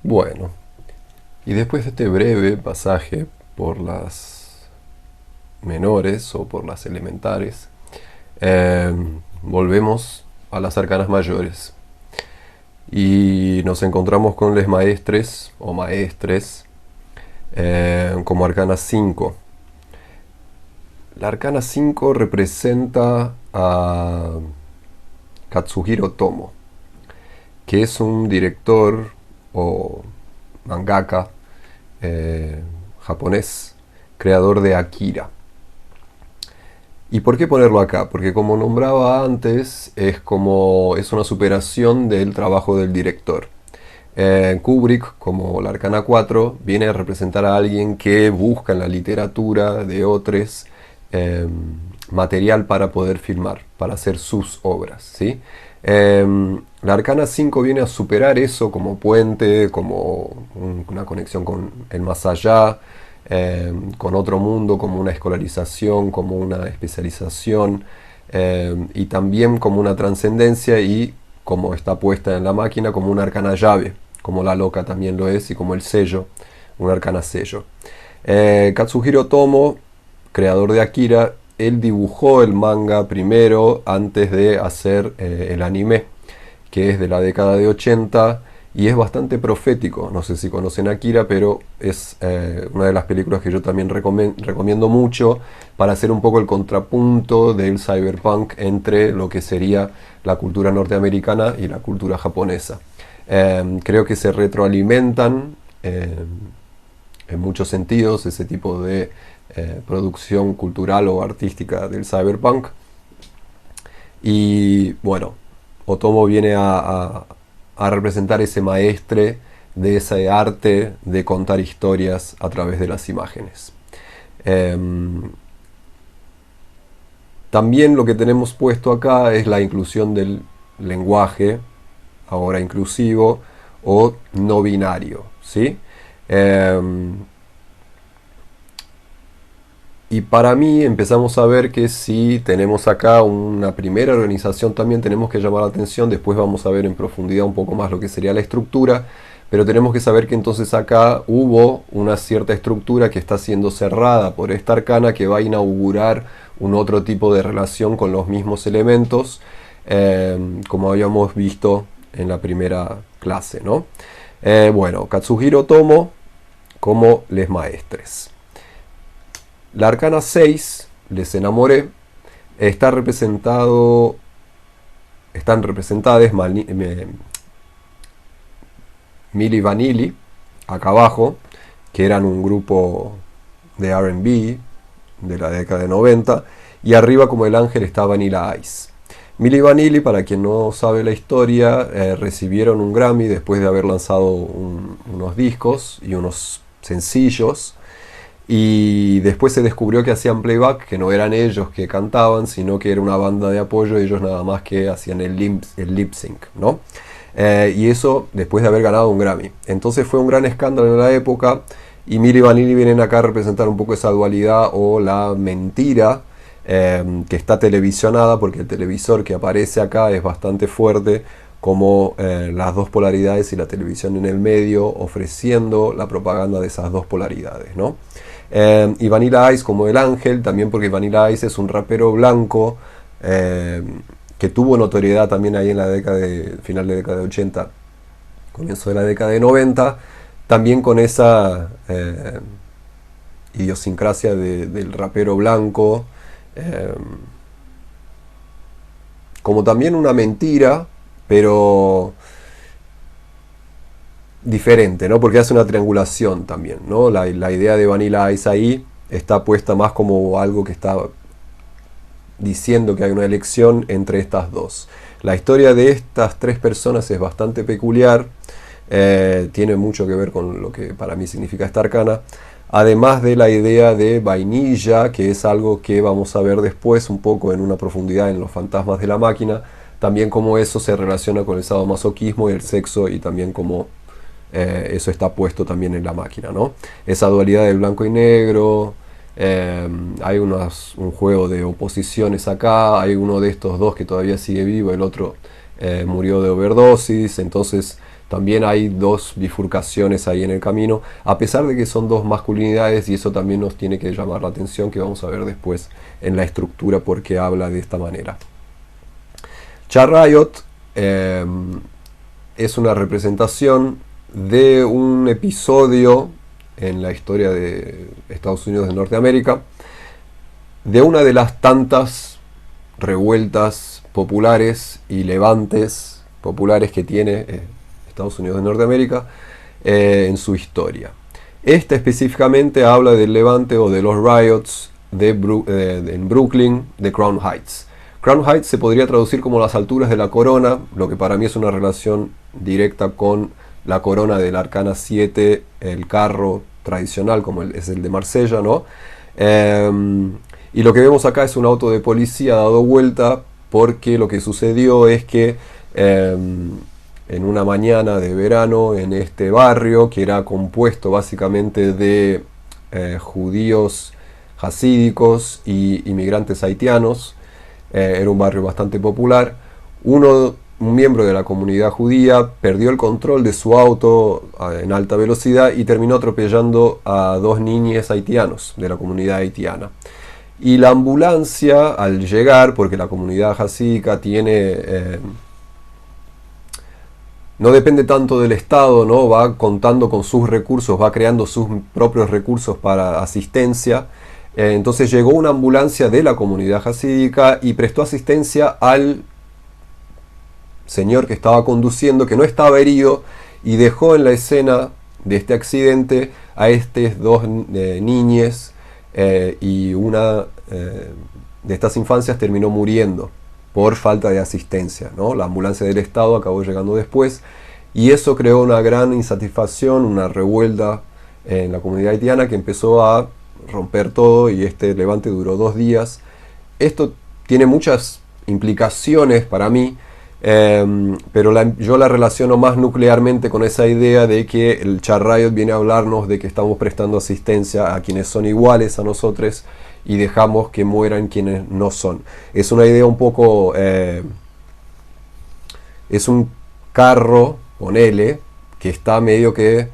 Bueno, y después de este breve pasaje por las menores o por las elementares, eh, volvemos a las arcanas mayores y nos encontramos con les maestres o maestres como arcana 5. La arcana 5 representa a Katsuhiro Tomo, que es un director o mangaka japonés, creador de Akira. ¿Y por qué ponerlo acá? Porque como nombraba antes, es una superación del trabajo del director. Kubrick, como la Arcana 4, viene a representar a alguien que busca en la literatura de otros eh, material para poder filmar, para hacer sus obras, ¿sí? La Arcana 5 viene a superar eso como puente, como una conexión con el más allá, con otro mundo, como una escolarización, como una especialización, y también como una trascendencia y como está puesta en la máquina como una arcana llave, como la loca también lo es, y como el sello, un arcana sello. Katsuhiro Tomo, creador de Akira, él dibujó el manga primero antes de hacer el anime, que es de la década de 80 y es bastante profético. No sé si conocen Akira, pero es una de las películas que yo también recomiendo mucho para hacer un poco el contrapunto del cyberpunk entre lo que sería la cultura norteamericana y la cultura japonesa. Creo que se retroalimentan en muchos sentidos ese tipo de producción cultural o artística del cyberpunk. Y bueno, Otomo viene a representar ese maestre de ese arte de contar historias a través de las imágenes. Eh, También lo que tenemos puesto acá es la inclusión del lenguaje, ahora inclusivo, o no binario, ¿sí? Eh, Y para mí empezamos a ver que si tenemos acá una primera organización también tenemos que llamar la atención, después vamos a ver en profundidad un poco más lo que sería la estructura, pero tenemos que saber que entonces acá hubo una cierta estructura que está siendo cerrada por esta arcana que va a inaugurar un otro tipo de relación con los mismos elementos, como habíamos visto en la primera clase, ¿no? Bueno, Katsuhiro Tomo como les maestres. La arcana 6, les enamoré, está representado, están representadas Milli Vanilli, acá abajo, que eran un grupo de R&B de la década de 90, y arriba como el ángel está Vanilla Ice. Milli Vanilli, para quien no sabe la historia, recibieron un Grammy después de haber lanzado unos discos y unos sencillos. Y después se descubrió que hacían playback, que no eran ellos que cantaban, sino que era una banda de apoyo, ellos nada más que hacían el lip sync, ¿no? Y eso después de haber ganado un Grammy. Entonces fue un gran escándalo en la época y Milli Vanilli vienen acá a representar un poco esa dualidad o la mentira que está televisionada, porque el televisor que aparece acá es bastante fuerte, como las dos polaridades y la televisión en el medio ofreciendo la propaganda de esas dos polaridades, ¿no? Y Vanilla Ice como el ángel, también porque Vanilla Ice es un rapero blanco que tuvo notoriedad también ahí en la década final de década de 80, comienzo de la década de 90, también con esa idiosincrasia del rapero blanco, eh, como también una mentira, pero diferente, ¿no? Porque hace una triangulación también, ¿no? La idea de Vanilla Ice ahí está puesta más como algo que está diciendo que hay una elección entre estas dos. La historia de estas tres personas es bastante peculiar, tiene mucho que ver con lo que para mí significa esta arcana, además de la idea de vainilla, que es algo que vamos a ver después un poco en una profundidad en los fantasmas de la máquina, también cómo eso se relaciona con el sadomasoquismo y el sexo y también cómo eso está puesto también en la máquina, ¿no? Esa dualidad del blanco y negro, hay un juego de oposiciones acá, hay uno de estos dos que todavía sigue vivo, el otro murió de overdosis, entonces También hay dos bifurcaciones ahí en el camino, a pesar de que son dos masculinidades, y eso también nos tiene que llamar la atención, que vamos a ver después en la estructura por qué habla de esta manera. Charriot es una representación de un episodio en la historia de Estados Unidos de Norteamérica, de una de las tantas revueltas populares y levantes populares que tiene Estados Unidos de Norteamérica en su historia. Esta específicamente habla del levante o de los riots en Brooklyn de Crown Heights. Crown Heights se podría traducir como las alturas de la corona, lo que para mí es una relación directa con la corona del Arcana 7, el carro tradicional como es el de Marsella, ¿no? Y lo que vemos acá es un auto de policía dado vuelta porque lo que sucedió es que en una mañana de verano en este barrio, que era compuesto básicamente de judíos hasídicos y inmigrantes haitianos, era un barrio bastante popular, un miembro de la comunidad judía perdió el control de su auto en alta velocidad y terminó atropellando a dos niños haitianos de la comunidad haitiana. Y la ambulancia, al llegar, porque la comunidad hasídica tiene no depende tanto del Estado, ¿no? Va contando con sus recursos, va creando sus propios recursos para asistencia. Entonces llegó una ambulancia de la comunidad hasídica y prestó asistencia al señor que estaba conduciendo, que no estaba herido, y dejó en la escena de este accidente a estos dos niñes, y una de estas infancias terminó muriendo por falta de asistencia, ¿no? La ambulancia del Estado acabó llegando después y eso creó una gran insatisfacción, una revuelta en la comunidad haitiana que empezó a romper todo y este levante duró 2 días. Esto tiene muchas implicaciones para mí, pero yo la relaciono más nuclearmente con esa idea de que el Charriot viene a hablarnos de que estamos prestando asistencia a quienes son iguales a nosotros y dejamos que mueran quienes no son. Es una idea un poco... es un carro, ponele, que está medio que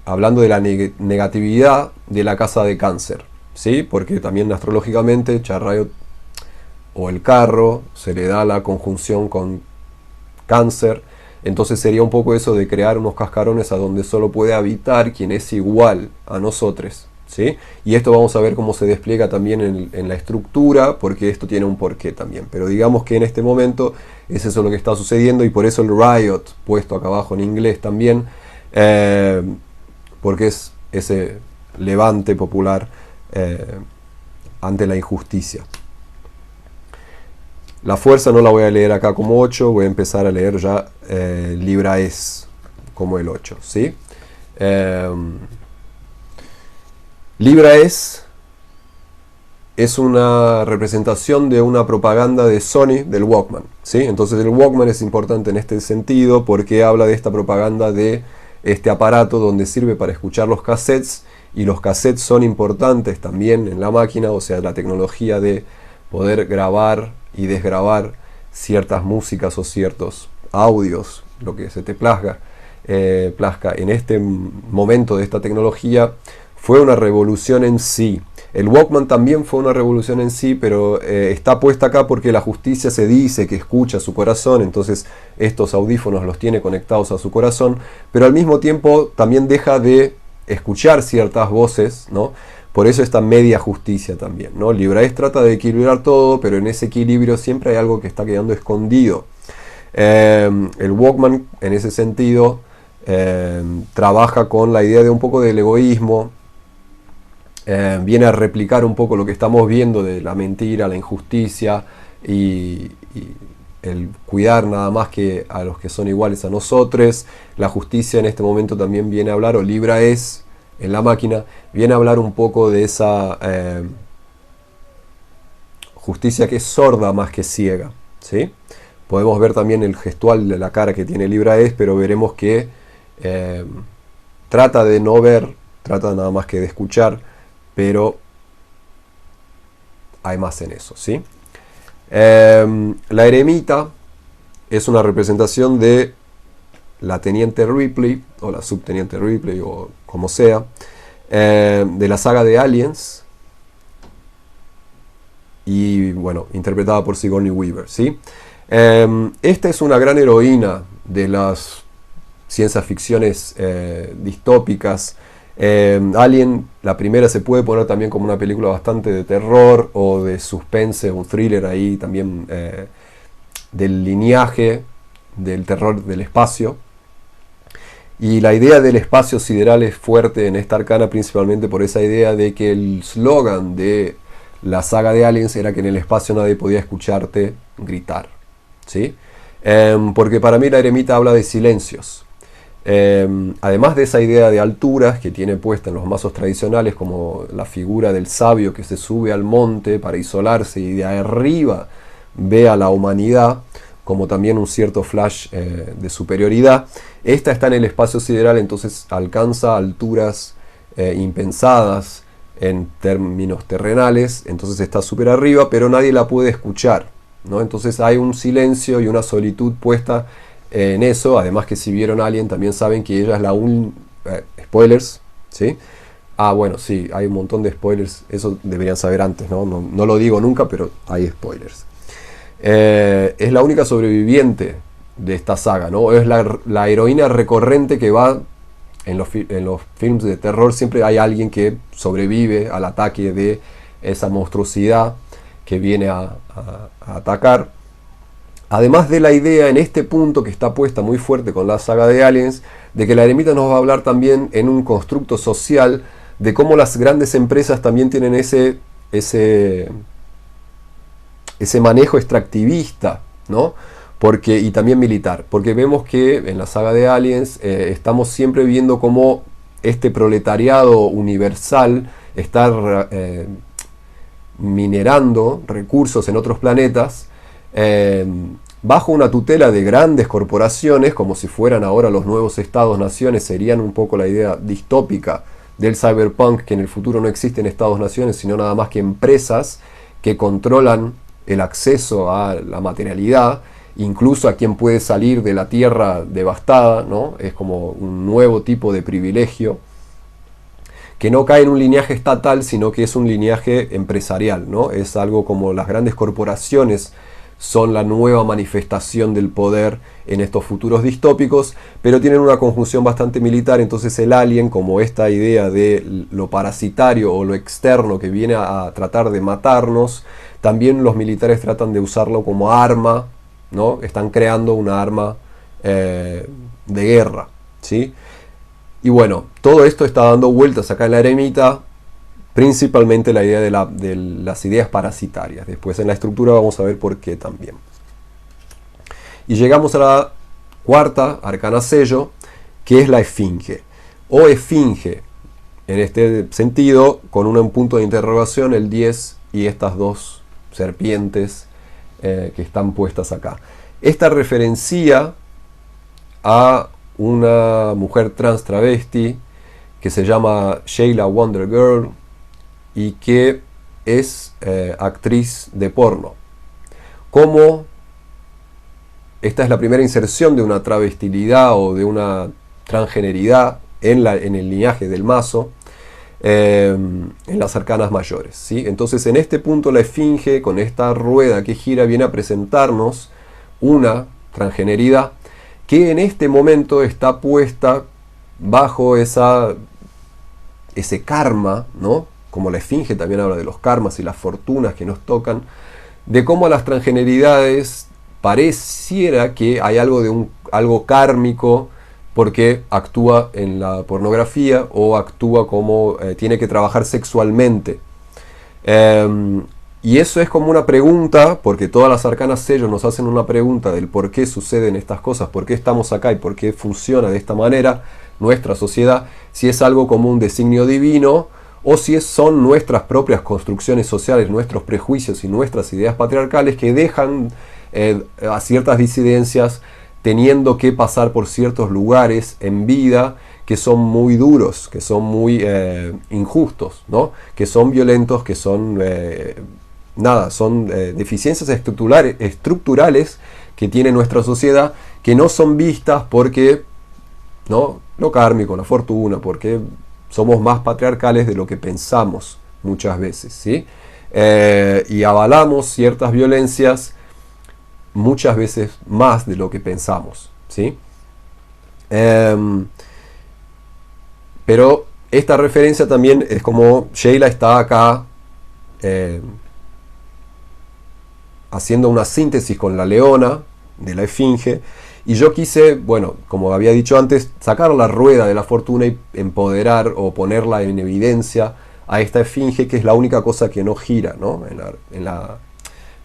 hablando de la negatividad de la casa de Cáncer, ¿sí? Porque también astrológicamente Charriot o el carro se le da la conjunción con Cáncer, entonces sería un poco eso de crear unos cascarones a donde solo puede habitar quien es igual a nosotros, ¿sí? Y esto vamos a ver cómo se despliega también en la estructura, porque esto tiene un porqué también, pero digamos que en este momento es eso lo que está sucediendo y por eso el riot, puesto acá abajo en inglés también, porque es ese levante popular ante la injusticia. La fuerza no la voy a leer acá como 8, voy a empezar a leer ya Libra es como el 8, ¿sí? Libra es una representación de una propaganda de Sony del Walkman, ¿sí? Entonces el Walkman es importante en este sentido porque habla de esta propaganda de este aparato donde sirve para escuchar los cassettes, y los cassettes son importantes también en la máquina, o sea, la tecnología de poder grabar y desgrabar ciertas músicas o ciertos audios, lo que se te plazca en este momento de esta tecnología, fue una revolución en sí. El Walkman también fue una revolución en sí, pero está puesta acá porque la justicia se dice que escucha su corazón, entonces estos audífonos los tiene conectados a su corazón, pero al mismo tiempo también deja de escuchar ciertas voces, ¿no? Por eso esta media justicia también, ¿no? Libraes trata de equilibrar todo, pero en ese equilibrio siempre hay algo que está quedando escondido. El Walkman, en ese sentido, trabaja con la idea de un poco del egoísmo, viene a replicar un poco lo que estamos viendo de la mentira, la injusticia y el cuidar nada más que a los que son iguales a nosotros. La justicia en este momento también viene a hablar, o Libra es en la máquina, viene a hablar un poco de esa justicia que es sorda más que ciega, ¿sí? Podemos ver también el gestual de la cara que tiene Libra es, pero veremos que trata de no ver, trata nada más que de escuchar, pero hay más en eso, ¿sí? La eremita es una representación de la teniente Ripley, o la subteniente Ripley, o como sea, de la saga de Aliens, y bueno, interpretada por Sigourney Weaver, ¿sí? Esta es una gran heroína de las ciencias ficciones distópicas. Alien, la primera, se puede poner también como una película bastante de terror o de suspense, un thriller ahí también del lineaje del terror del espacio. Y la idea del espacio sideral es fuerte en esta arcana, principalmente por esa idea de que el slogan de la saga de Aliens era que en el espacio nadie podía escucharte gritar, ¿sí? Porque para mí la eremita habla de silencios. Además de esa idea de alturas que tiene puesta en los mazos tradicionales, como la figura del sabio que se sube al monte para isolarse y de arriba ve a la humanidad, como también un cierto flash de superioridad, esta está en el espacio sideral, entonces alcanza alturas impensadas en términos terrenales, entonces está súper arriba, pero nadie la puede escuchar, ¿no? Entonces hay un silencio y una solitud puesta en eso. Además, que si vieron Alien también saben que ella es la spoilers, ¿sí? Bueno, sí, hay un montón de spoilers, eso deberían saber antes, ¿no? No lo digo nunca, pero hay spoilers. Es la única sobreviviente de esta saga, ¿no? Es la heroína recurrente que va en los films de terror. Siempre hay alguien que sobrevive al ataque de esa monstruosidad que viene a atacar. Además de la idea en este punto que está puesta muy fuerte con la saga de Aliens, de que la eremita nos va a hablar también en un constructo social de cómo las grandes empresas también tienen ese manejo extractivista, ¿no? Y también militar, porque vemos que en la saga de Aliens estamos siempre viendo cómo este proletariado universal está minerando recursos en otros planetas bajo una tutela de grandes corporaciones, como si fueran ahora los nuevos estados-naciones. Serían un poco la idea distópica del cyberpunk, que en el futuro no existen estados-naciones, sino nada más que empresas que controlan el acceso a la materialidad, incluso a quien puede salir de la tierra devastada, ¿no? Es como un nuevo tipo de privilegio que no cae en un lineaje estatal, sino que es un lineaje empresarial, ¿no? Es algo como las grandes corporaciones son la nueva manifestación del poder en estos futuros distópicos, pero tienen una conjunción bastante militar. Entonces el Alien, como esta idea de lo parasitario o lo externo que viene a tratar de matarnos, también los militares tratan de usarlo como arma, ¿no? Están creando una arma de guerra, ¿sí? Y bueno, todo esto está dando vueltas acá en la eremita, principalmente la idea de las ideas parasitarias. Después en la estructura vamos a ver por qué también. Y llegamos a la cuarta arcana sello, que es la esfinge, o esfinge, en este sentido, con un punto de interrogación, el 10 y estas dos serpientes que están puestas acá. Esta referencia a una mujer trans travesti que se llama Sheila Wonder Girl y que es actriz de porno. Como esta es la primera inserción de una travestilidad o de una transgeneridad en el linaje del mazo, en las arcanas mayores, ¿sí? Entonces en este punto la esfinge, con esta rueda que gira, viene a presentarnos una transgeneridad que en este momento está puesta bajo ese karma, ¿no? Como la esfinge también habla de los karmas y las fortunas que nos tocan, de cómo a las transgeneridades pareciera que hay algo kármico, porque actúa en la pornografía o actúa como tiene que trabajar sexualmente. Y eso es como una pregunta, porque todas las arcanas sellos nos hacen una pregunta del por qué suceden estas cosas, por qué estamos acá y por qué funciona de esta manera nuestra sociedad, si es algo como un designio divino o si son nuestras propias construcciones sociales, nuestros prejuicios y nuestras ideas patriarcales que dejan a ciertas disidencias teniendo que pasar por ciertos lugares en vida que son muy duros, que son muy injustos, ¿no? Que son violentos, que son son deficiencias estructurales que tiene nuestra sociedad, que no son vistas porque ¿no? Lo kármico, la fortuna, porque somos más patriarcales de lo que pensamos muchas veces, ¿sí? Y avalamos ciertas violencias muchas veces más de lo que pensamos, ¿sí? Pero esta referencia también es como Sheila está acá haciendo una síntesis con la leona de la esfinge, y yo quise, bueno, como había dicho antes, sacar la rueda de la fortuna y empoderar o ponerla en evidencia a esta esfinge, que es la única cosa que no gira, ¿no? En la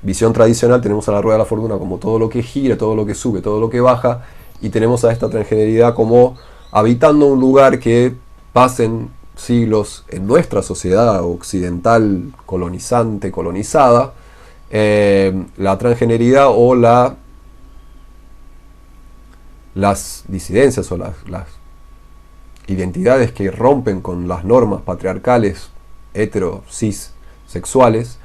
visión tradicional tenemos a la rueda de la fortuna como todo lo que gira, todo lo que sube, todo lo que baja, y tenemos a esta transgeneridad como habitando un lugar que pasen siglos en nuestra sociedad occidental colonizante, colonizada, la transgeneridad o las disidencias o las identidades que rompen con las normas patriarcales hetero, cis, sexuales,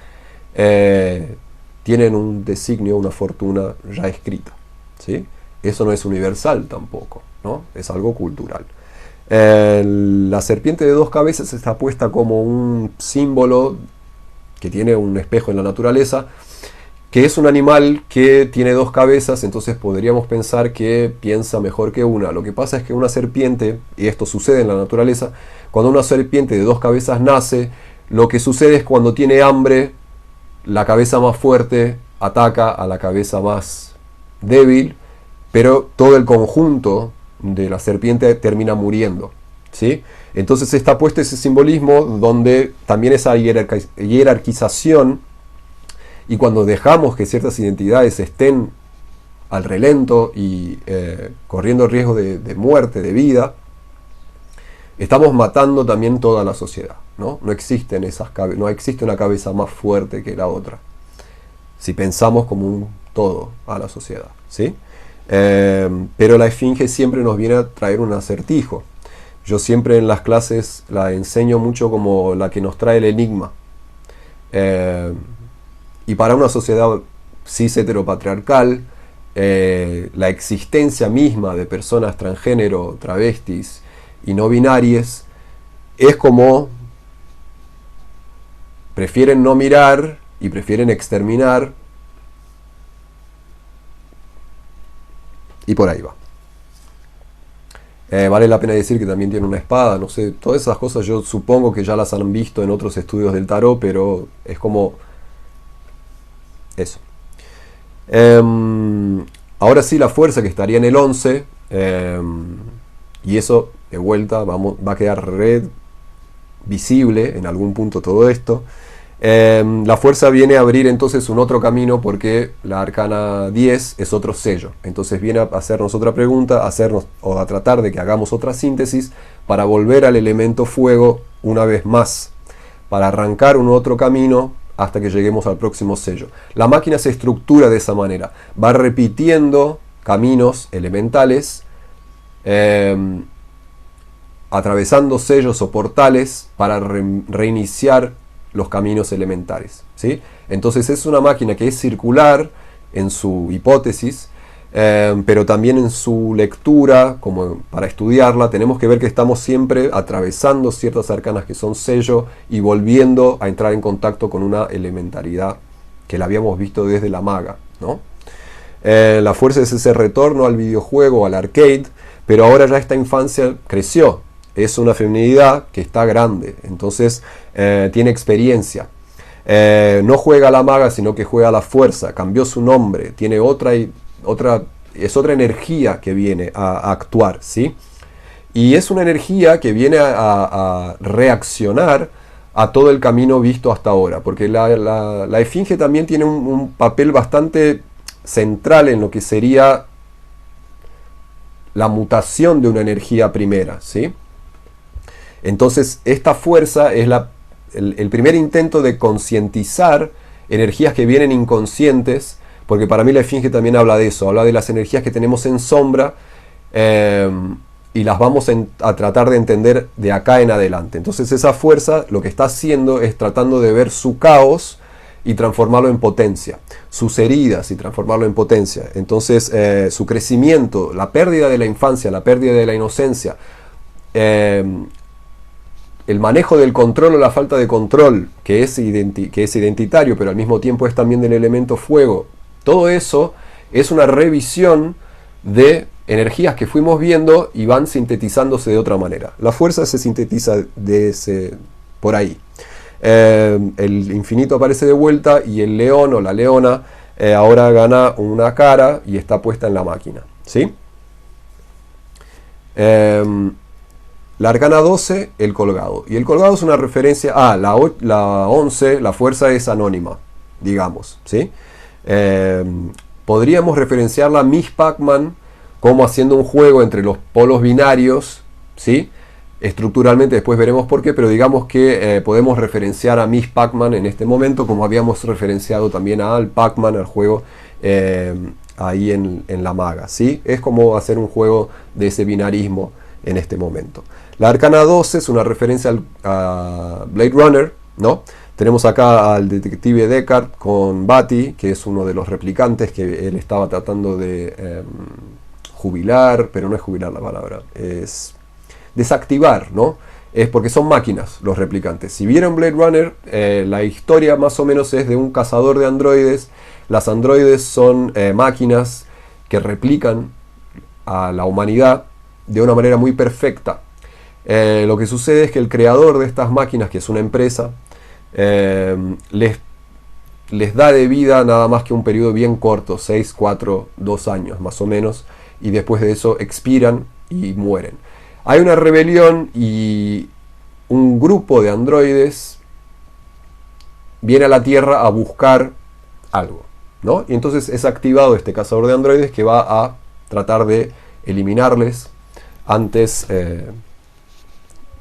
tienen un designio, una fortuna ya escrita, ¿sí? Eso no es universal tampoco, ¿no? Es algo cultural. La serpiente de dos cabezas está puesta como un símbolo que tiene un espejo en la naturaleza, que es un animal que tiene dos cabezas, entonces podríamos pensar que piensa mejor que una. Lo que pasa es que una serpiente, y esto sucede en la naturaleza, cuando una serpiente de dos cabezas nace, lo que sucede es cuando tiene hambre, la cabeza más fuerte ataca a la cabeza más débil, pero todo el conjunto de la serpiente termina muriendo, ¿sí? Entonces está puesto ese simbolismo donde también esa jerarquización, y cuando dejamos que ciertas identidades estén al relento y corriendo riesgo de muerte, de vida, estamos matando también toda la sociedad, ¿no? No existe una cabeza más fuerte que la otra, si pensamos como un todo a la sociedad, ¿sí? Pero la esfinge siempre nos viene a traer un acertijo. Yo siempre en las clases la enseño mucho como la que nos trae el enigma. Y para una sociedad cis heteropatriarcal, la existencia misma de personas transgénero, travestis y no binarias es como prefieren no mirar y prefieren exterminar, y por ahí va. Vale la pena decir que también tiene una espada, no sé, todas esas cosas yo supongo que ya las han visto en otros estudios del tarot, pero es como eso. Ahora sí, la fuerza que estaría en el 11, y eso de vuelta va a quedar red visible en algún punto todo esto. La fuerza viene a abrir entonces un otro camino, porque la arcana 10 es otro sello. Entonces viene a hacernos otra pregunta, o a tratar de que hagamos otra síntesis para volver al elemento fuego una vez más, para arrancar un otro camino hasta que lleguemos al próximo sello. La máquina se estructura de esa manera, va repitiendo caminos elementales, atravesando sellos o portales para reiniciar los caminos elementales, ¿sí? Entonces es una máquina que es circular en su hipótesis, pero también en su lectura, como para estudiarla, tenemos que ver que estamos siempre atravesando ciertas arcanas que son sello y volviendo a entrar en contacto con una elementaridad que la habíamos visto desde la maga, ¿no? La fuerza es ese retorno al videojuego, al arcade, pero ahora ya esta infancia creció. Es una feminidad que está grande, entonces tiene experiencia. No juega a la maga, sino que juega a la fuerza. Cambió su nombre, tiene es otra energía que viene a actuar, ¿sí? Y es una energía que viene a reaccionar a todo el camino visto hasta ahora, porque la esfinge también tiene un papel bastante central en lo que sería la mutación de una energía primera, ¿sí? Entonces esta fuerza es el primer intento de concientizar energías que vienen inconscientes, porque para mí la esfinge también habla de eso, habla de las energías que tenemos en sombra, y las vamos a tratar de entender de acá en adelante. Entonces esa fuerza lo que está haciendo es tratando de ver su caos y transformarlo en potencia. sus heridas y transformarlo en potencia. Entonces su crecimiento, la pérdida de la infancia, la pérdida de la inocencia, el manejo del control o la falta de control, que es identitario, pero al mismo tiempo es también del elemento fuego. Todo eso es una revisión de energías que fuimos viendo y van sintetizándose de otra manera. La fuerza se sintetiza por ahí. El infinito aparece de vuelta y el león o la leona ahora gana una cara y está puesta en la máquina, ¿sí? La arcana 12, el colgado. Y el colgado es una referencia a la 11, la fuerza es anónima, digamos, ¿sí? Podríamos referenciarla a Miss Pac-Man como haciendo un juego entre los polos binarios, ¿sí? Estructuralmente después veremos por qué, pero digamos que podemos referenciar a Miss Pac-Man en este momento, como habíamos referenciado también a Al Pac-Man, al juego ahí en la maga, ¿sí? Es como hacer un juego de ese binarismo en este momento. La arcana 12 es una referencia a Blade Runner, ¿no? Tenemos acá al detective Deckard con Batty, que es uno de los replicantes que él estaba tratando de jubilar, pero no es jubilar la palabra, es desactivar, ¿no? Es porque son máquinas los replicantes. Si vieron Blade Runner, la historia más o menos es de un cazador de androides. Las androides son máquinas que replican a la humanidad de una manera muy perfecta. Lo que sucede es que el creador de estas máquinas, que es una empresa, les da de vida nada más que un periodo bien corto, 6, 4, 2 años más o menos, y después de eso expiran y mueren. Hay una rebelión y un grupo de androides viene a la Tierra a buscar algo, ¿no? Y entonces es activado este cazador de androides que va a tratar de eliminarles antes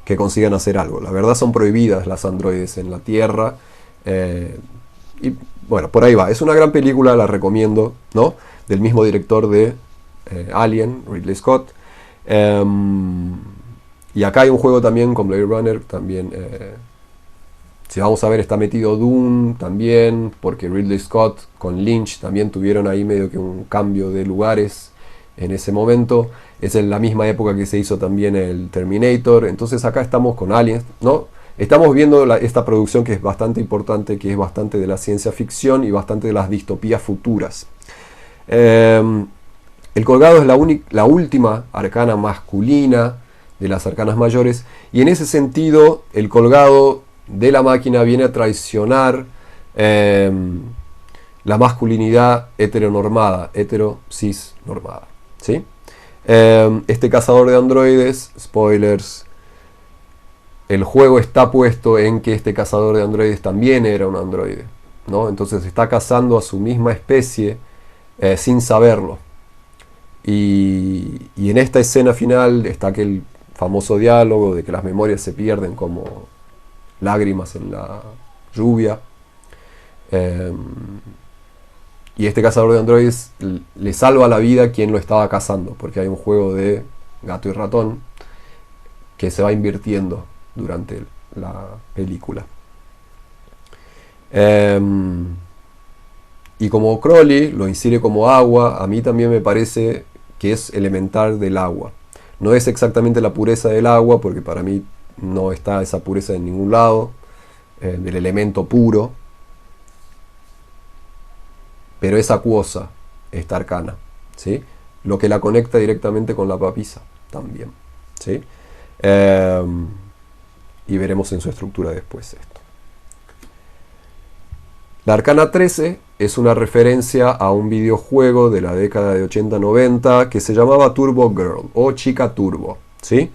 que consigan hacer algo. La verdad son prohibidas las androides en la Tierra. Y bueno, por ahí va. Es una gran película, la recomiendo, ¿no? Del mismo director de Alien, Ridley Scott. Y acá hay un juego también con Blade Runner, también, si vamos a ver, está metido Dune también, porque Ridley Scott con Lynch también tuvieron ahí medio que un cambio de lugares en ese momento. Es en la misma época que se hizo también el Terminator. Entonces acá estamos con Aliens, ¿no? Estamos viendo esta producción que es bastante importante, que es bastante de la ciencia ficción y bastante de las distopías futuras. El colgado es la última arcana masculina de las arcanas mayores, y en ese sentido el colgado de la máquina viene a traicionar la masculinidad heteronormada, hetero-cis normada, ¿sí? Este cazador de androides, spoilers, el juego está puesto en que este cazador de androides también era un androide, ¿no? Entonces está cazando a su misma especie sin saberlo. Y en esta escena final está aquel famoso diálogo de que las memorias se pierden como lágrimas en la lluvia. Y este cazador de androides le salva la vida a quien lo estaba cazando, porque hay un juego de gato y ratón que se va invirtiendo durante la película. Y como Crowley lo insire como agua, a mí también me parece que es elemental del agua. No es exactamente la pureza del agua, porque para mí no está esa pureza en ningún lado, del elemento puro, pero es acuosa esta arcana, ¿sí? Lo que la conecta directamente con la papisa también, ¿sí? Y veremos en su estructura después esto. La arcana 13 es una referencia a un videojuego de la década de 80-90 que se llamaba Turbo Girl o Chica Turbo, ¿sí?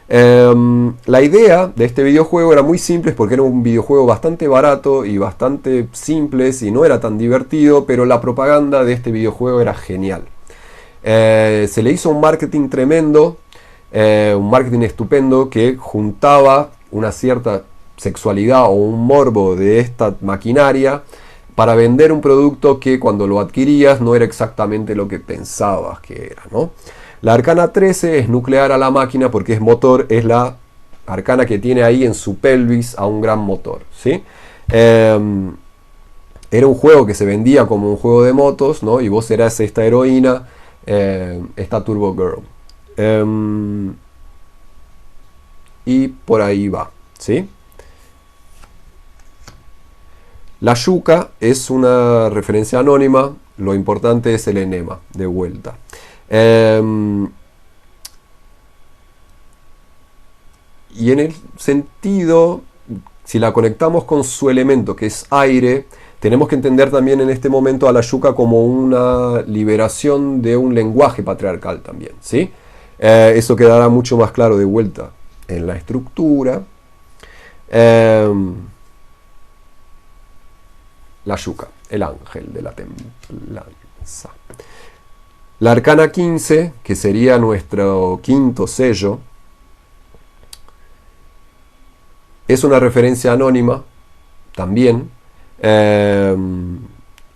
La idea de este videojuego era muy simple porque era un videojuego bastante barato y bastante simple y no era tan divertido, pero la propaganda de este videojuego era genial. Se le hizo un marketing tremendo, un marketing estupendo que juntaba una cierta sexualidad o un morbo de esta maquinaria para vender un producto que cuando lo adquirías no era exactamente lo que pensabas que era, ¿no? La arcana 13 es nuclear a la máquina porque es motor, es la arcana que tiene ahí en su pelvis a un gran motor, ¿sí? era un juego que se vendía como un juego de motos, ¿no? Y vos eras esta heroína, esta Turbo Girl. Y por ahí va, ¿sí? La yuca es una referencia anónima, lo importante es el enema, de vuelta. Y en el sentido, si la conectamos con su elemento, que es aire, tenemos que entender también en este momento a la yuca como una liberación de un lenguaje patriarcal también, ¿sí? Eso quedará mucho más claro de vuelta en la estructura. La yuca, el ángel de la templanza. La arcana 15, que sería nuestro quinto sello, es una referencia anónima también,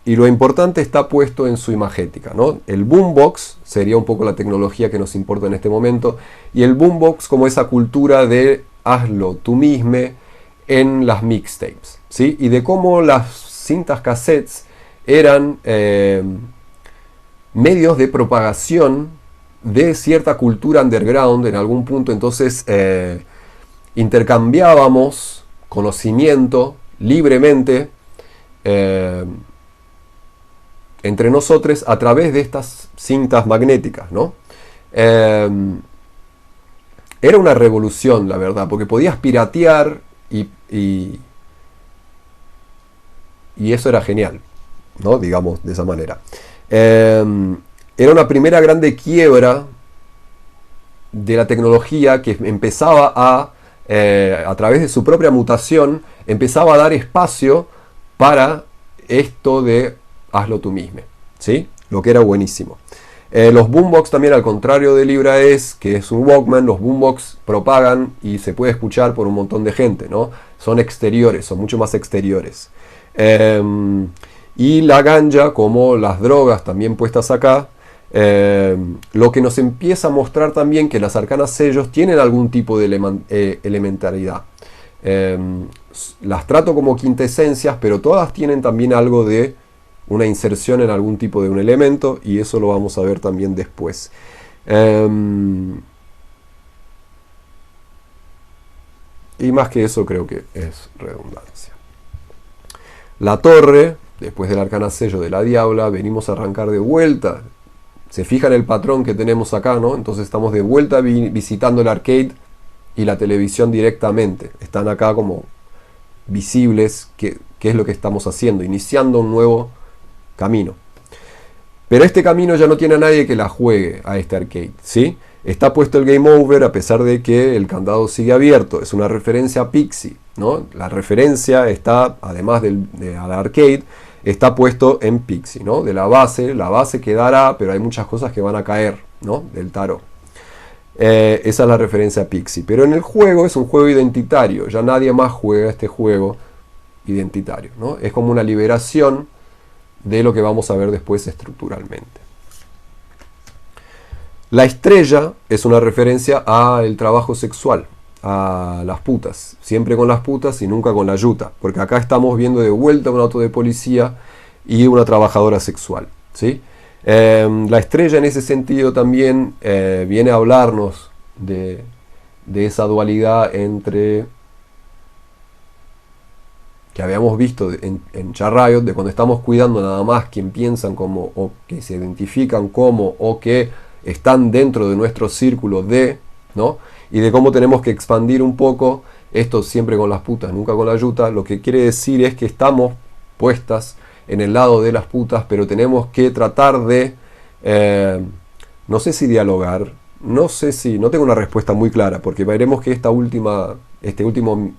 y lo importante está puesto en su imagética, ¿no? El boombox sería un poco la tecnología que nos importa en este momento, y el boombox como esa cultura de hazlo tú mismo en las mixtapes, ¿sí? Y de cómo las cintas cassettes eran medios de propagación de cierta cultura underground en algún punto. Entonces intercambiábamos conocimiento libremente entre nosotros a través de estas cintas magnéticas, ¿no? Era una revolución, la verdad, porque podías piratear y eso era genial, ¿no? Digamos de esa manera. Era una primera grande quiebra de la tecnología que empezaba a través de su propia mutación, empezaba a dar espacio para esto de hazlo tú mismo, ¿sí? Lo que era buenísimo. Los boombox también, al contrario de Libra S, que es un Walkman, los boombox propagan y se puede escuchar por un montón de gente, ¿no? Son exteriores, son mucho más exteriores. Y la ganja, como las drogas también puestas acá, lo que nos empieza a mostrar también que las arcanas sellos tienen algún tipo de elementaridad. Las trato como quintesencias, pero todas tienen también algo de una inserción en algún tipo de un elemento, y eso lo vamos a ver también después. Y más que eso creo que es redundancia. La torre, después del arcana sello de la diabla, venimos a arrancar de vuelta. Se fijan el patrón que tenemos acá, ¿no? Entonces estamos de vuelta visitando el arcade y la televisión directamente. Están acá como visibles qué es lo que estamos haciendo, iniciando un nuevo camino. Pero este camino ya no tiene a nadie que la juegue a este arcade, ¿sí? Está puesto el game over a pesar de que el candado sigue abierto. Es una referencia a Pixie, ¿no? La referencia está, además al arcade, está puesto en Pixie, ¿no? De la base quedará, pero hay muchas cosas que van a caer, ¿no? Del tarot. Esa es la referencia a Pixie. Pero en el juego es un juego identitario. Ya nadie más juega este juego identitario, ¿no? Es como una liberación de lo que vamos a ver después estructuralmente. La estrella es una referencia al trabajo sexual, a las putas. Siempre con las putas y nunca con la yuta. Porque acá estamos viendo de vuelta un auto de policía y una trabajadora sexual, ¿sí? La estrella en ese sentido también viene a hablarnos de esa dualidad entre, que habíamos visto en Charriot, de cuando estamos cuidando nada más quien piensan como, o que se identifican como, o que están dentro de nuestro círculo de, ¿no? Y de cómo tenemos que expandir un poco esto siempre con las putas, nunca con la yuta. Lo que quiere decir es que estamos puestas en el lado de las putas, pero tenemos que tratar de, no sé si dialogar, no tengo una respuesta muy clara, porque veremos que este último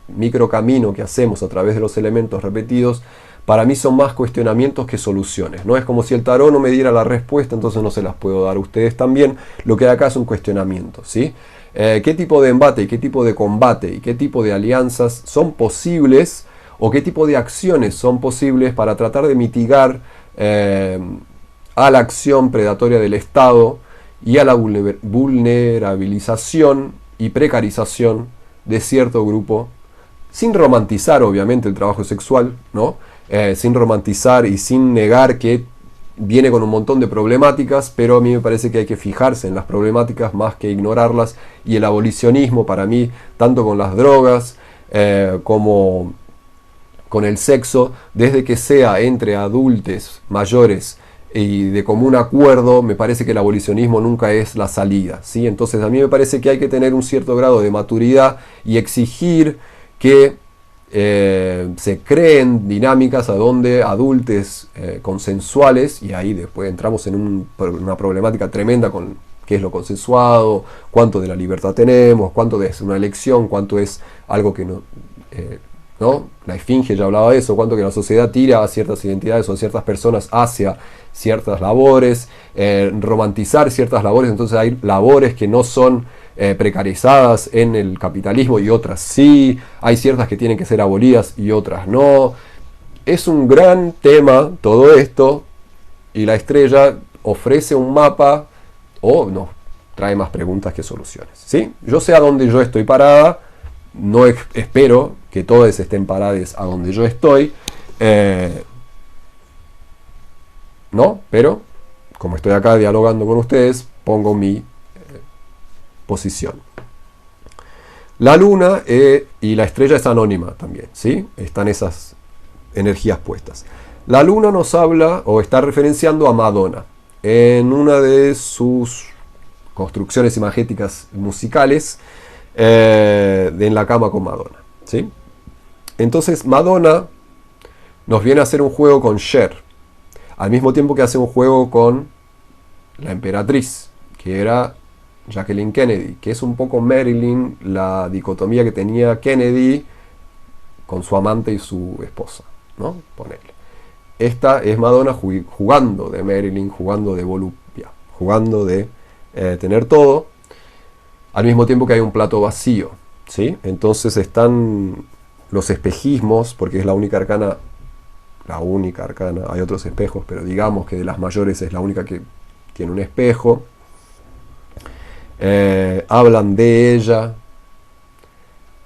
micro camino que hacemos a través de los elementos repetidos, para mí son más cuestionamientos que soluciones, ¿no? Es como si el tarot no me diera la respuesta, entonces no se las puedo dar a ustedes también. Lo que hay acá es un cuestionamiento, ¿sí? ¿Qué tipo de embate y qué tipo de combate y qué tipo de alianzas son posibles, o qué tipo de acciones son posibles para tratar de mitigar a la acción predatoria del Estado y a la vulnerabilización y precarización de cierto grupo, sin romantizar obviamente el trabajo sexual, ¿no? sin romantizar y sin negar que viene con un montón de problemáticas, pero a mí me parece que hay que fijarse en las problemáticas más que ignorarlas, y el abolicionismo para mí, tanto con las drogas como con el sexo, desde que sea entre adultos mayores y de común acuerdo, me parece que el abolicionismo nunca es la salida, ¿sí? Entonces a mí me parece que hay que tener un cierto grado de maturidad y exigir que se creen dinámicas a donde adultos consensuales, y ahí después entramos en una problemática tremenda con qué es lo consensuado, cuánto de la libertad tenemos, cuánto es una elección, cuánto es algo que no... ¿no? La Esfinge ya hablaba de eso, cuánto que la sociedad tira a ciertas identidades o a ciertas personas hacia ciertas labores, romantizar ciertas labores. Entonces hay labores que no son precarizadas en el capitalismo y otras sí, hay ciertas que tienen que ser abolidas y otras no. Es un gran tema todo esto, y la estrella ofrece un mapa o nos trae más preguntas que soluciones, ¿sí? Yo sé a dónde yo estoy parada, no espero que todos estén parados a donde yo estoy, no, pero como estoy acá dialogando con ustedes, pongo mi posición. La luna y la estrella es anónima también, ¿sí? Están esas energías puestas. La luna nos habla o está referenciando a Madonna en una de sus construcciones imagéticas musicales, en la cama con Madonna, ¿sí? Entonces Madonna nos viene a hacer un juego con Cher, al mismo tiempo que hace un juego con la emperatriz, que era Jacqueline Kennedy, que es un poco Marilyn, la dicotomía que tenía Kennedy con su amante y su esposa, ¿no? Ponele. Esta es Madonna jugando de Marilyn, jugando de volupia, jugando de tener todo, al mismo tiempo que hay un plato vacío, ¿sí? Entonces están los espejismos, porque es la única arcana, hay otros espejos, pero digamos que de las mayores es la única que tiene un espejo. Hablan de ella,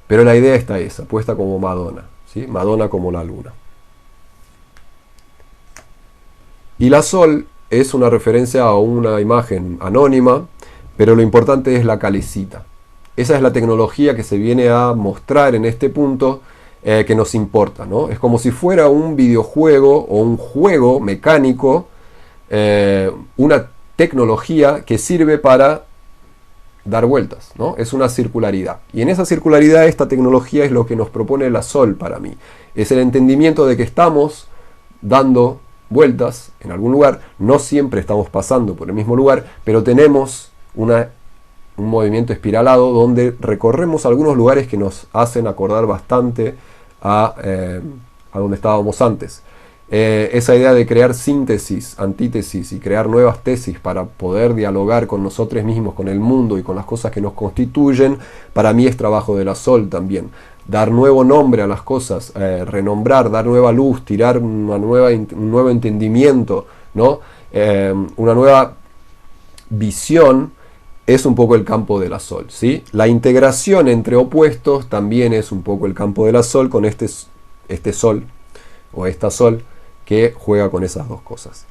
pero la idea está esa, puesta como Madonna, ¿sí? Madonna como la luna. Y la Sol es una referencia a una imagen anónima, pero lo importante es la calecita. Esa es la tecnología que se viene a mostrar en este punto, que nos importa, ¿no? Es como si fuera un videojuego o un juego mecánico, una tecnología que sirve para dar vueltas, ¿no? Es una circularidad. Y en esa circularidad esta tecnología es lo que nos propone la Sol para mí. Es el entendimiento de que estamos dando vueltas en algún lugar, no siempre estamos pasando por el mismo lugar, pero tenemos un movimiento espiralado donde recorremos algunos lugares que nos hacen acordar bastante a donde estábamos antes. Esa idea de crear síntesis, antítesis y crear nuevas tesis para poder dialogar con nosotros mismos, con el mundo y con las cosas que nos constituyen, para mí es trabajo de la Sol también. Dar nuevo nombre a las cosas, renombrar, dar nueva luz, tirar un nuevo entendimiento, ¿no? Una nueva visión, es un poco el campo de la Sol, ¿sí? La integración entre opuestos también es un poco el campo de la Sol, con este Sol o esta Sol que juega con esas dos cosas.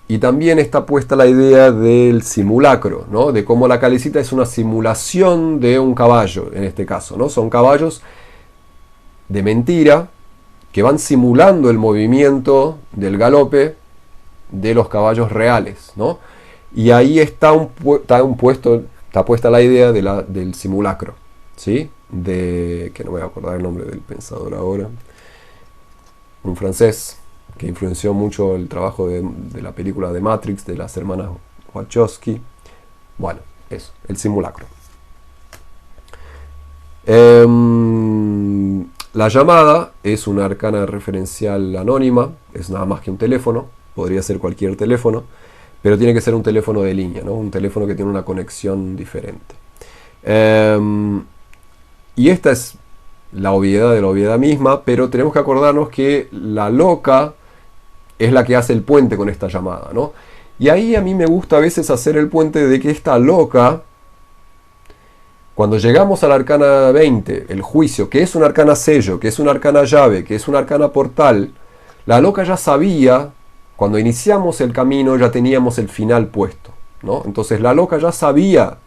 Y también está puesta la idea del simulacro, ¿no? De cómo la calecita es una simulación de un caballo, en este caso, ¿no? Son caballos de mentira que van simulando el movimiento del galope de los caballos reales, ¿no? Y ahí está puesta la idea del simulacro, ¿sí? Que no me voy a acordar el nombre del pensador ahora, un francés que influenció mucho el trabajo de la película de Matrix, de las hermanas Wachowski. Bueno, eso, el simulacro. La llamada es una arcana referencial anónima, es nada más que un teléfono, podría ser cualquier teléfono, pero tiene que ser un teléfono de línea, ¿no? Un teléfono que tiene una conexión diferente. Y esta es la obviedad de la obviedad misma, pero tenemos que acordarnos que la loca es la que hace el puente con esta llamada, ¿no? Y ahí a mí me gusta a veces hacer el puente de que esta loca Cuando llegamos al arcana 20, el juicio, que es un arcana sello, que es un arcana llave, que es un arcana portal, la loca ya sabía, cuando iniciamos el camino ya teníamos el final puesto, ¿no? Entonces la loca ya sabía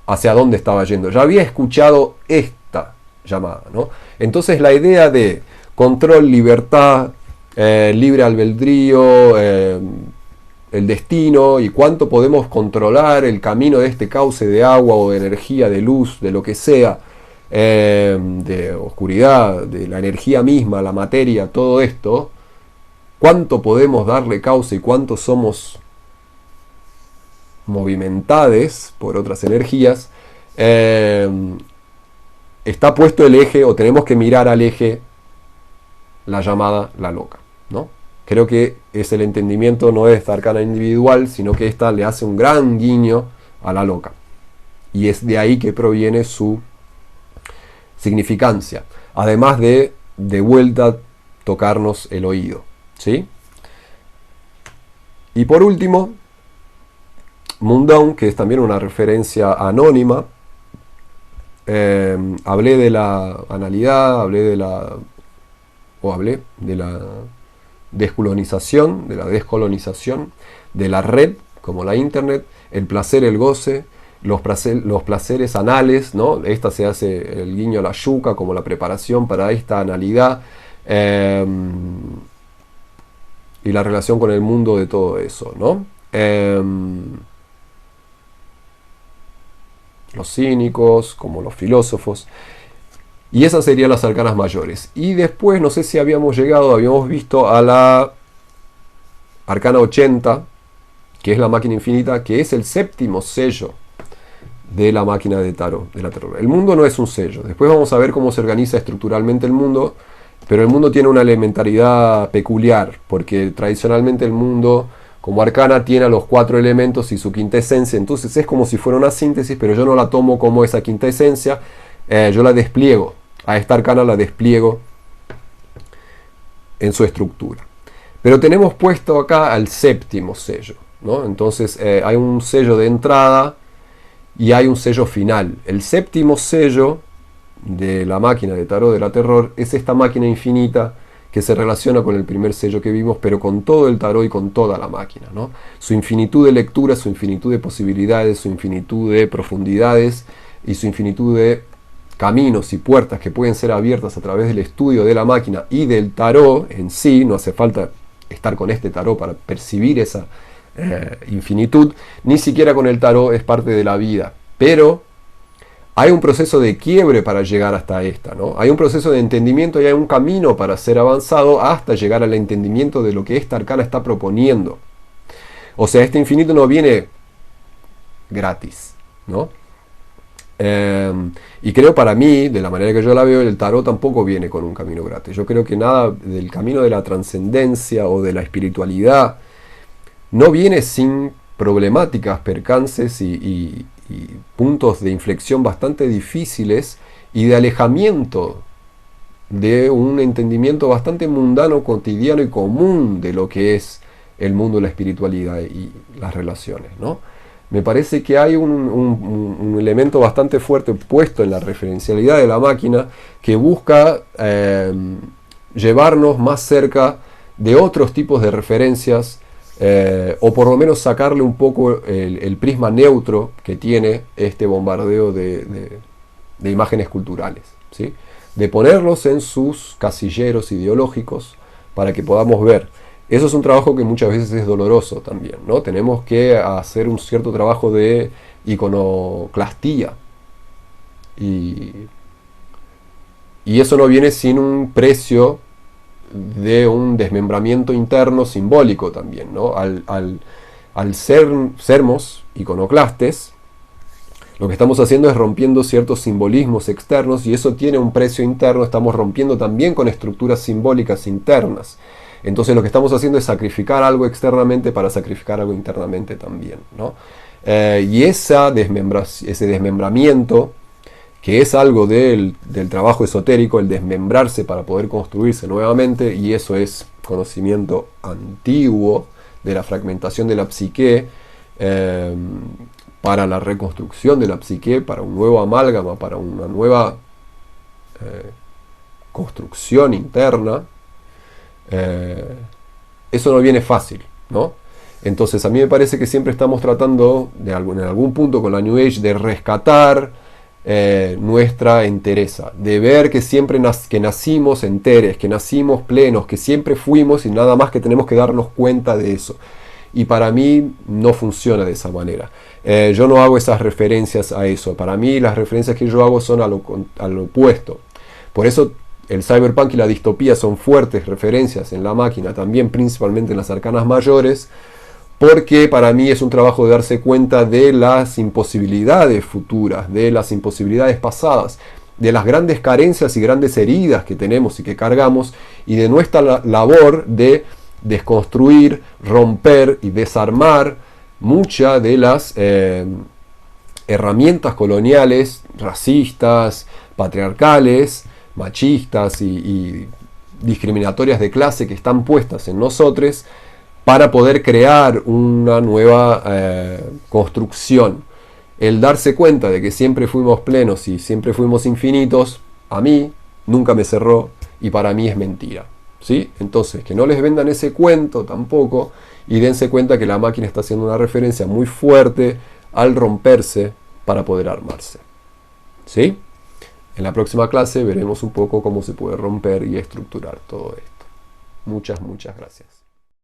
hacia dónde estaba yendo, ya había escuchado esta llamada, ¿no? Entonces la idea de control, libertad, libre albedrío, el destino y cuánto podemos controlar el camino de este cauce de agua o de energía, de luz, de lo que sea, de oscuridad, de la energía misma, la materia, todo esto, cuánto podemos darle cauce y cuánto somos movimentados por otras energías, está puesto el eje, o tenemos que mirar al eje, la llamada la loca, ¿no? Creo que es el entendimiento no de esta arcana individual, sino que esta le hace un gran guiño a la loca. Y es de ahí que proviene su significancia. Además de vuelta tocarnos el oído, ¿sí? Y por último, Moondown, que es también una referencia anónima. Hablé de la analidad, hablé de la descolonización, de la red, como la internet, el placer, el goce, los placeres anales, ¿no? Esta se hace el guiño a la yuca como la preparación para esta analidad, y la relación con el mundo de todo eso, ¿no? Los cínicos, como los filósofos. Y esas serían las arcanas mayores. Y después, no sé si habíamos visto a la arcana 80, que es la máquina infinita, que es el séptimo sello de la máquina de tarot, de la terror. El mundo no es un sello. Después vamos a ver cómo se organiza estructuralmente el mundo, pero el mundo tiene una elementaridad peculiar, porque tradicionalmente el mundo, como arcana, tiene a los 4 elementos y su quinta esencia. Entonces es como si fuera una síntesis, pero yo no la tomo como esa quinta esencia, yo la despliego. A esta arcana la despliego en su estructura. Pero tenemos puesto acá al séptimo sello, ¿no? Entonces hay un sello de entrada y hay un sello final. El séptimo sello de la máquina de tarot de la terror es esta máquina infinita que se relaciona con el primer sello que vimos, pero con todo el tarot y con toda la máquina, ¿no? Su infinitud de lecturas, su infinitud de posibilidades, su infinitud de profundidades y su infinitud de caminos y puertas que pueden ser abiertas a través del estudio de la máquina y del tarot en sí. No hace falta estar con este tarot para percibir esa infinitud, ni siquiera con el tarot es parte de la vida, pero hay un proceso de quiebre para llegar hasta esta, ¿no? Hay un proceso de entendimiento y hay un camino para ser avanzado hasta llegar al entendimiento de lo que esta arcana está proponiendo. O sea, este infinito no viene gratis, ¿no? Y creo, para mí, de la manera que yo la veo, el tarot tampoco viene con un camino gratis. Yo creo que nada del camino de la trascendencia o de la espiritualidad no viene sin problemáticas, percances y puntos de inflexión bastante difíciles y de alejamiento de un entendimiento bastante mundano, cotidiano y común de lo que es el mundo de la espiritualidad y las relaciones, ¿no? Me parece que hay un elemento bastante fuerte puesto en la referencialidad de la máquina que busca llevarnos más cerca de otros tipos de referencias, o por lo menos sacarle un poco el prisma neutro que tiene este bombardeo de imágenes culturales, ¿sí? De ponerlos en sus casilleros ideológicos para que podamos ver. Eso es un trabajo que muchas veces es doloroso también, ¿no? Tenemos que hacer un cierto trabajo de iconoclastía. Y eso no viene sin un precio de un desmembramiento interno simbólico también, ¿no? Al sermos iconoclastes, lo que estamos haciendo es rompiendo ciertos simbolismos externos y eso tiene un precio interno. Estamos rompiendo también con estructuras simbólicas internas. Entonces lo que estamos haciendo es sacrificar algo externamente para sacrificar algo internamente también, ¿no? Y ese desmembramiento, que es algo del trabajo esotérico, el desmembrarse para poder construirse nuevamente, y eso es conocimiento antiguo de la fragmentación de la psique, para la reconstrucción de la psique, para un nuevo amálgama, para una nueva construcción interna, eso no viene fácil, ¿no? Entonces a mí me parece que siempre estamos tratando, en algún punto con la New Age, de rescatar nuestra entereza, de ver que siempre que nacimos enteres, que nacimos plenos, que siempre fuimos y nada más que tenemos que darnos cuenta de eso. Y para mí no funciona de esa manera. Yo no hago esas referencias a eso. Para mí las referencias que yo hago son al opuesto. Por eso el cyberpunk y la distopía son fuertes referencias en la máquina, también principalmente en las arcanas mayores, porque para mí es un trabajo de darse cuenta de las imposibilidades futuras, de las imposibilidades pasadas, de las grandes carencias y grandes heridas que tenemos y que cargamos, y de nuestra labor de desconstruir, romper y desarmar muchas de las herramientas coloniales, racistas, patriarcales, machistas y discriminatorias de clase que están puestas en nosotros, para poder crear una nueva construcción. El darse cuenta de que siempre fuimos plenos y siempre fuimos infinitos, a mí nunca me cerró y para mí es mentira, ¿sí? Entonces, que no les vendan ese cuento tampoco, y dense cuenta que la máquina está haciendo una referencia muy fuerte al romperse para poder armarse, ¿sí? En la próxima clase veremos un poco cómo se puede romper y estructurar todo esto. Muchas gracias.